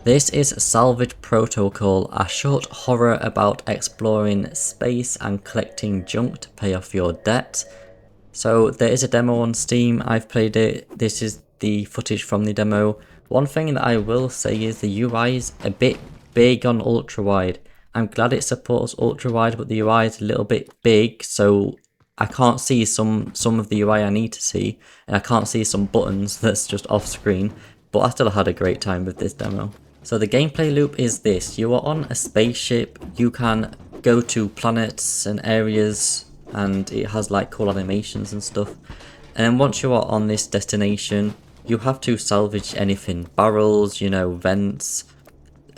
This is Salvage Protocol, a short horror about exploring space and collecting junk to pay off your debt. So there is a demo on Steam, I've played it, this is the footage from the demo. One thing that I will say is the UI is a bit big on ultra wide. I'm glad it supports ultra wide, but the UI is a little bit big, so I can't see some of the UI I need to see, and I can't see some buttons that's just off screen, but I still had a great time with this demo. So the gameplay loop is this: you are on a spaceship, you can go to planets and areas, and it has like cool animations and stuff. And then once you are on this destination, you have to salvage anything, barrels, vents.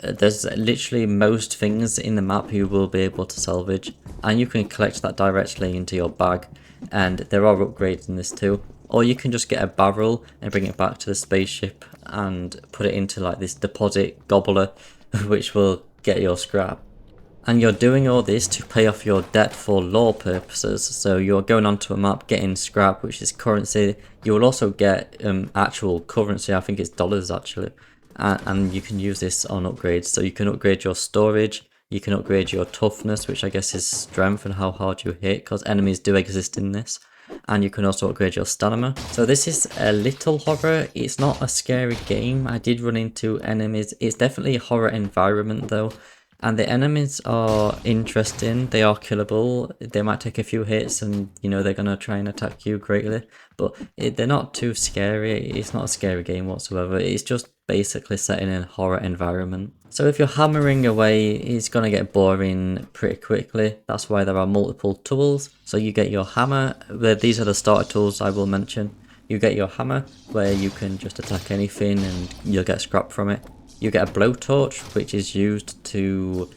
There's literally most things in the map you will be able to salvage, and you can collect that directly into your bag, and there are upgrades in this too. Or you can just get a barrel and bring it back to the spaceship and put it into like this deposit gobbler which will get your scrap. And you're doing all this to pay off your debt for lore purposes. So you're going onto a map, getting scrap, which is currency. You will also get actual currency, I think it's dollars actually. And you can use this on upgrades. So you can upgrade your storage, you can upgrade your toughness, which I guess is strength and how hard you hit, because enemies do exist in this. And you can also upgrade your stamina. So this is a little horror. It's not a scary game. I did run into enemies. It's definitely a horror environment though. And the enemies are interesting, they are killable, they might take a few hits and they're going to try and attack you greatly, but they're not too scary. It's not a scary game whatsoever, it's just basically set in a horror environment. So if you're hammering away, it's going to get boring pretty quickly. That's why there are multiple tools. So you get your hammer, these are the starter tools I will mention. You get your hammer where you can just attack anything and you'll get scrap from it. You get a blowtorch, which is used to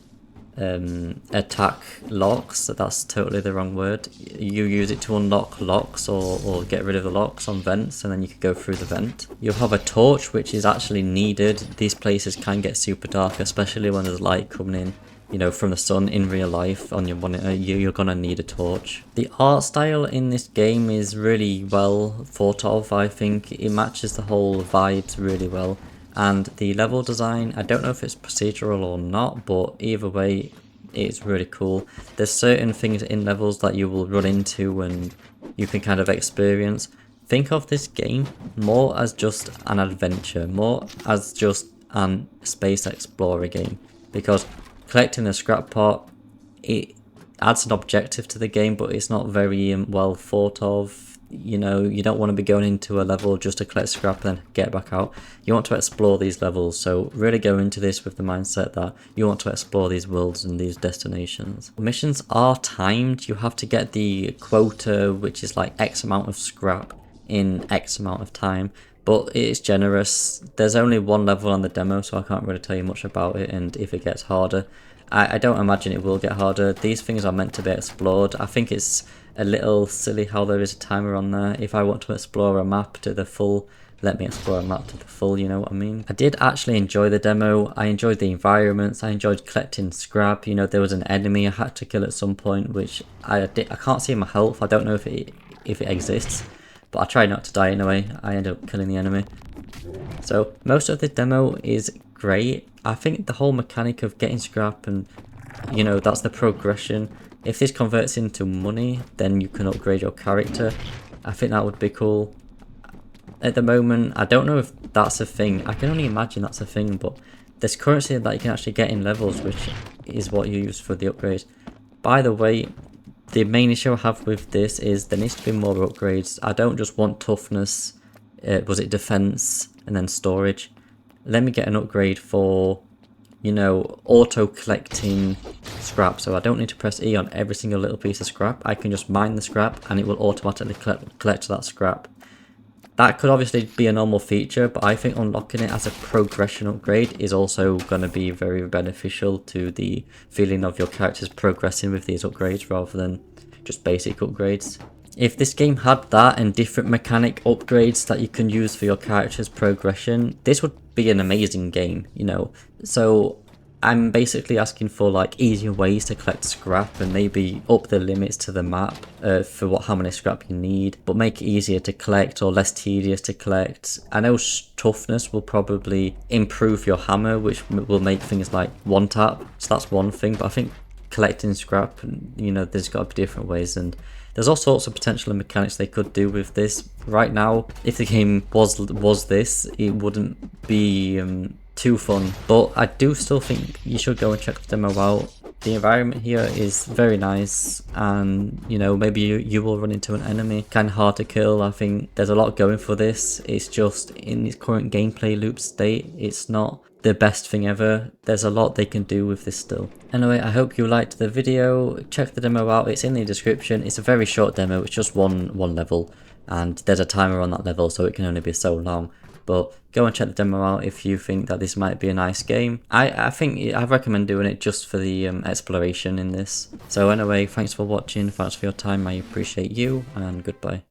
attack locks. That's totally the wrong word. You use it to unlock locks or get rid of the locks on vents, and then you can go through the vent. You have a torch, which is actually needed. These places can get super dark, especially when there's light coming in, from the sun in real life on your monitor. You're gonna need a torch. The art style in this game is really well thought of. I think it matches the whole vibes really well. And the level design, I don't know if it's procedural or not, but either way, it's really cool. There's certain things in levels that you will run into and you can kind of experience. Think of this game more as just an adventure, more as just an space explorer game. Because collecting a scrap pot, it adds an objective to the game, but it's not very well thought of. You don't want to be going into a level just to collect scrap and then get back out. You want to explore these levels, so really go into this with the mindset that you want to explore these worlds and these destinations. Missions are timed. You have to get the quota, which is like X amount of scrap in X amount of time, but it's generous. There's only one level on the demo, so I can't really tell you much about it and if it gets harder. I don't imagine it will get harder. These things are meant to be explored. I think it's a little silly how there is a timer on there. If I want to explore a map to the full, let me explore a map to the full, you know what I mean? I did actually enjoy the demo. I enjoyed the environments. I enjoyed collecting scrap. There was an enemy I had to kill at some point, which I can't see my health. I don't know if it exists, but I tried not to die anyway. I ended up killing the enemy. So most of the demo is great. I think the whole mechanic of getting scrap and that's the progression. If this converts into money, then you can upgrade your character. I think that would be cool. At the moment, I don't know if that's a thing. I can only imagine that's a thing, but there's currency that you can actually get in levels, which is what you use for the upgrades. By the way, the main issue I have with this is there needs to be more upgrades. I don't just want toughness, was it defense, and then storage. Let me get an upgrade for auto collecting scrap, so I don't need to press E on every single little piece of scrap. I can just mine the scrap and it will automatically collect that scrap. That could obviously be a normal feature, but I think unlocking it as a progression upgrade is also going to be very beneficial to the feeling of your characters progressing with these upgrades rather than just basic upgrades. If this game had that and different mechanic upgrades that you can use for your character's progression, this would be an amazing game, So I'm basically asking for like easier ways to collect scrap and maybe up the limits to the map for how many scrap you need, but make it easier to collect or less tedious to collect. I know toughness will probably improve your hammer, which will make things like one tap, so that's one thing, but I think collecting scrap, you know, there's got to be different ways, and there's all sorts of potential mechanics they could do with this. Right now, if the game was this, it wouldn't be too fun, but I do still think you should go and check the demo out. The environment here is very nice, and you know, maybe you will run into an enemy kind of hard to kill. I think there's a lot going for this. It's just in its current gameplay loop state, it's not the best thing ever. There's a lot they can do with this still. Anyway, I hope you liked the video. Check the demo out, it's in the description. It's a very short demo, it's just one level, and there's a timer on that level, so it can only be so long. But go and check the demo out if you think that this might be a nice game. I recommend doing it just for the exploration in this. So anyway, thanks for watching, thanks for your time, I appreciate you, and goodbye.